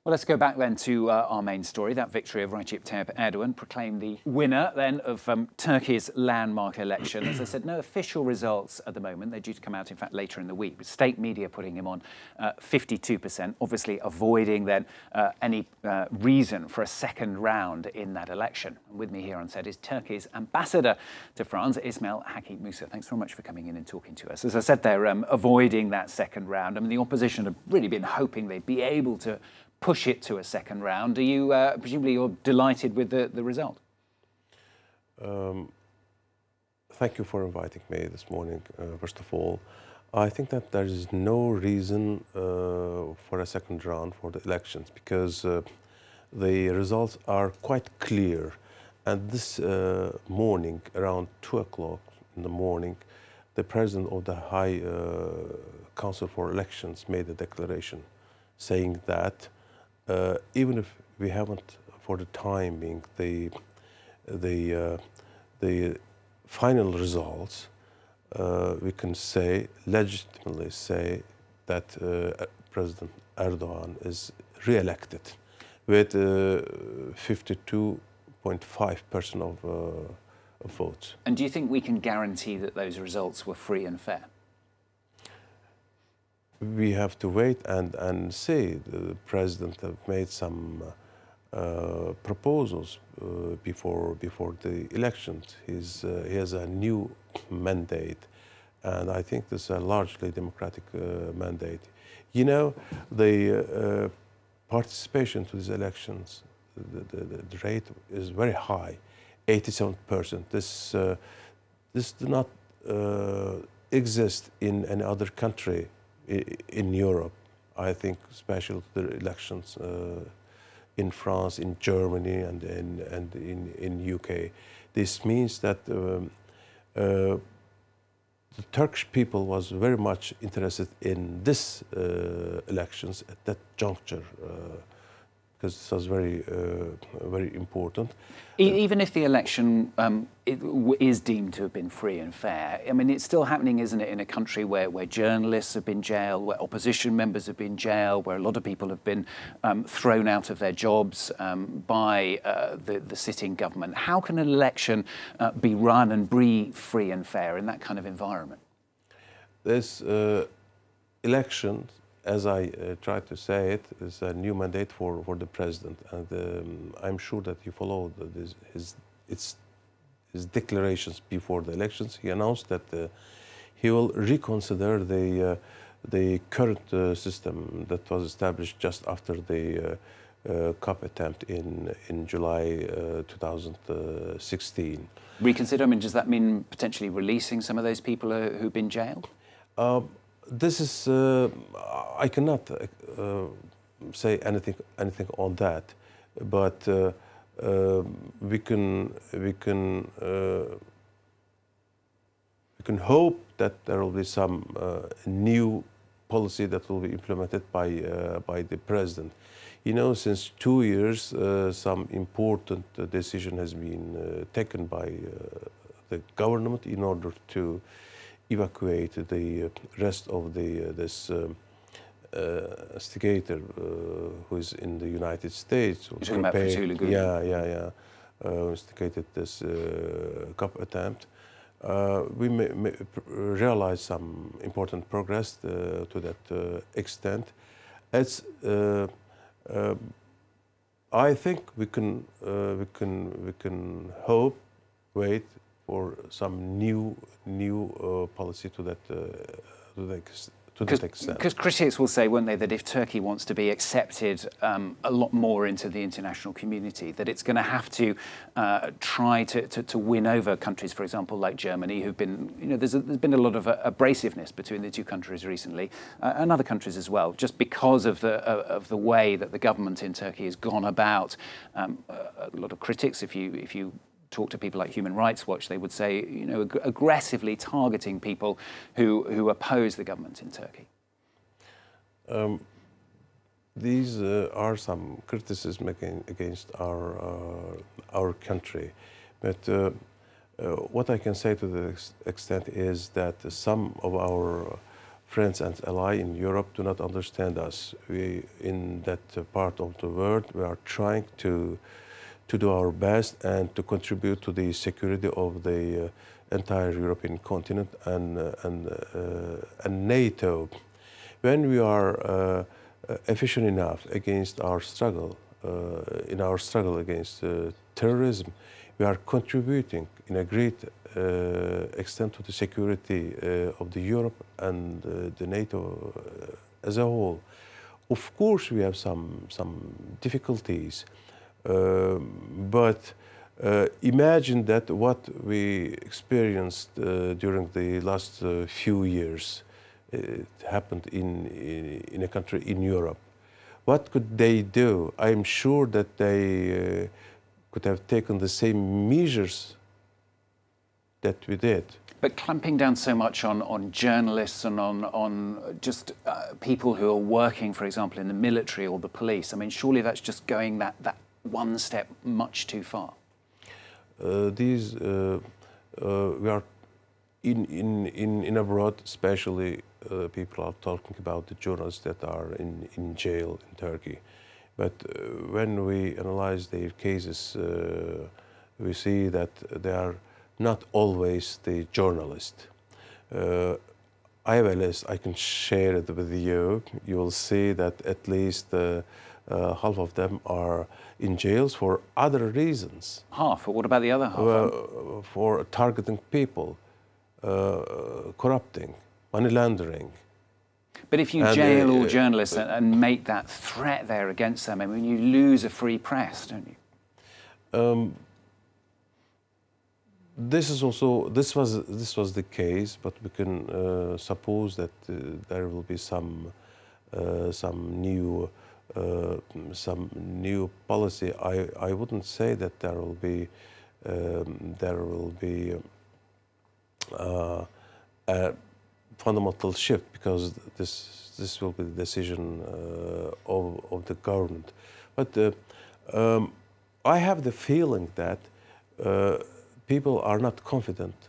Well, let's go back then to our main story. That victory of Recep Tayyip Erdogan, proclaimed the winner then of Turkey's landmark election. As I said, no official results at the moment. They're due to come out, in fact, later in the week. With state media putting him on 52%, obviously avoiding then any reason for a second round in that election. And with me here on set is Turkey's ambassador to France, Ismail Hakki Musa. Thanks very much for coming in and talking to us. As I said, they're avoiding that second round. I mean, the opposition have really been hoping they'd be able to push it to a second round. Are you, presumably you're delighted with the result? Thank you for inviting me this morning, first of all. I think that there is no reason for a second round for the elections because the results are quite clear. And this morning, around 2 o'clock in the morning, the president of the High Council for Elections made a declaration saying that even if we haven't, for the time being, the final results, we can say, legitimately say, that President Erdogan is re-elected with 52.5% of votes. And do you think we can guarantee that those results were free and fair? We have to wait and see. The president have made some proposals before the elections. He has a new mandate, and I think this is a largely democratic mandate. You know, the participation to these elections, the rate is very high, 87%. This does not exist in any other country in Europe. I think especially the elections in France, in Germany, and in UK. This means that the Turkish people was very much interested in this elections at that juncture because this was very important. Even if the election is deemed to have been free and fair, I mean, it's still happening, isn't it, in a country where journalists have been jailed, where opposition members have been jailed, where a lot of people have been thrown out of their jobs by the sitting government. How can an election be run and be free and fair in that kind of environment? This election, as I tried to say it, is a new mandate for the president, and I'm sure that you followed his declarations before the elections. He announced that he will reconsider the current system that was established just after the coup attempt in July 2016. Reconsider? I mean, does that mean potentially releasing some of those people who've been jailed? This is I cannot say anything on that, but we can hope that there will be some new policy that will be implemented by the president. You know, since 2 years, some important decision has been taken by the government in order to evacuate the rest of this instigator who is in the United States. Instigated this coup attempt. We may realize some important progress to that extent. It's I think we can hope, wait for some new policy to that extent. Because critics will say, won't they, that if Turkey wants to be accepted a lot more into the international community, that it's going to have to try to win over countries, for example, like Germany, who've been, you know, there's been a lot of abrasiveness between the two countries recently, and other countries as well, just because of the way that the government in Turkey has gone about. A lot of critics, if you talk to people like Human Rights Watch, they would say, you know, aggressively targeting people who oppose the government in Turkey. These are some criticism against our country, but what I can say to the extent is that some of our friends and allies in Europe do not understand us. We, in that part of the world, we are trying to do our best and to contribute to the security of the entire European continent and NATO. When we are efficient enough against our struggle, in our struggle against terrorism, we are contributing in a great extent to the security of the Europe and the NATO as a whole. Of course, we have some difficulties, but imagine that what we experienced during the last few years, it happened in a country in Europe. What could they do? I'm sure that they could have taken the same measures that we did. But clamping down so much on journalists and on just people who are working, for example, in the military or the police, I mean, surely that's just going that one step much too far. We are in abroad, especially people are talking about the journalists that are in jail in Turkey. But when we analyze their cases, we see that they are not always the journalist. I have a list, I can share it with you. You will see that at least half of them are in jails for other reasons. Half? What about the other half? For targeting people, corrupting, money laundering. But if you jail all journalists and make that threat there against them, I mean, you lose a free press, don't you? This was the case, but we can suppose that there will be some new policy. I wouldn't say that there will be a fundamental shift, because this will be the decision of the government. But I have the feeling that people are not confident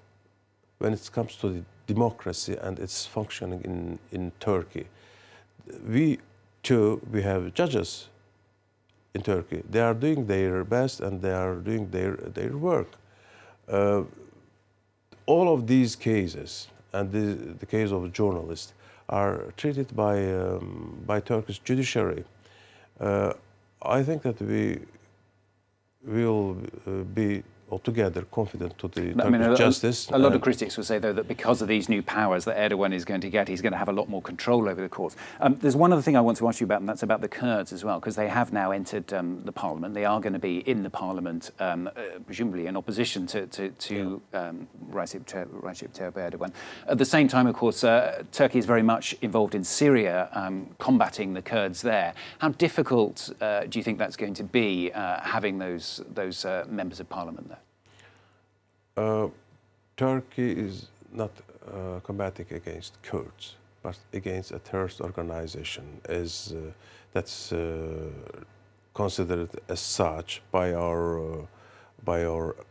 when it comes to the democracy and its functioning in Turkey. We have judges in Turkey. They are doing their best and they are doing their work. All of these cases and the case of journalists are treated by Turkish judiciary. I think that we will be altogether confident to the Turkish justice. A lot of critics will say, though, that because of these new powers that Erdogan is going to get, he's going to have a lot more control over the courts. There's one other thing I want to ask you about, and that's about the Kurds as well, because they have now entered the parliament. They are going to be in the parliament, presumably in opposition to Recep Tayyip Erdogan. At the same time, of course, Turkey is very much involved in Syria, combating the Kurds there. How difficult do you think that's going to be, having those members of parliament there? Turkey is not combating against Kurds, but against a terrorist organization, that's considered as such by our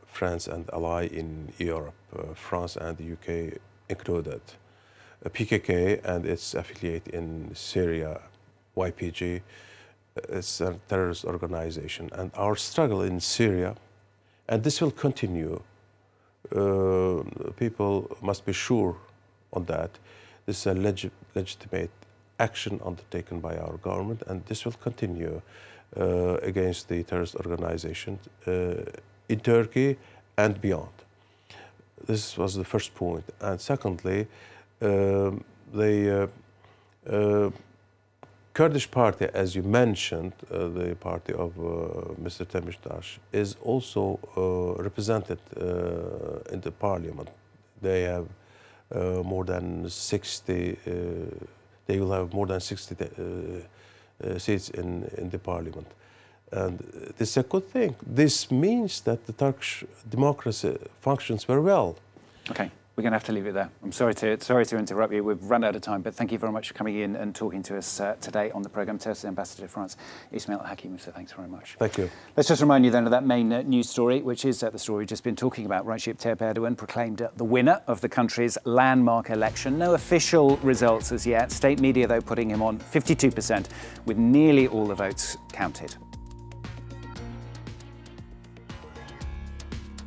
friends and allies in Europe, France and the UK included. PKK and its affiliate in Syria, YPG, it's a terrorist organization, and our struggle in Syria, and this will continue. People must be sure on that. This is a legitimate action undertaken by our government, and this will continue against the terrorist organization in Turkey and beyond. This was the first point. And secondly, the Kurdish party, as you mentioned, the party of Mr. Demirtas, is also represented in the parliament. They have more than 60. They will have more than 60 seats in the parliament, and this is a good thing. This means that the Turkish democracy functions very well. Okay. We're going to have to leave it there. I'm sorry to interrupt you. We've run out of time, but thank you very much for coming in and talking to us today on the programme. Turkey's Ambassador to France, Ismail Hakki Musa, thanks very much. Thank you. Let's just remind you then of that main news story, which is the story we've just been talking about. Recep Tayyip Erdogan proclaimed the winner of the country's landmark election. No official results as yet. State media, though, putting him on 52%, with nearly all the votes counted.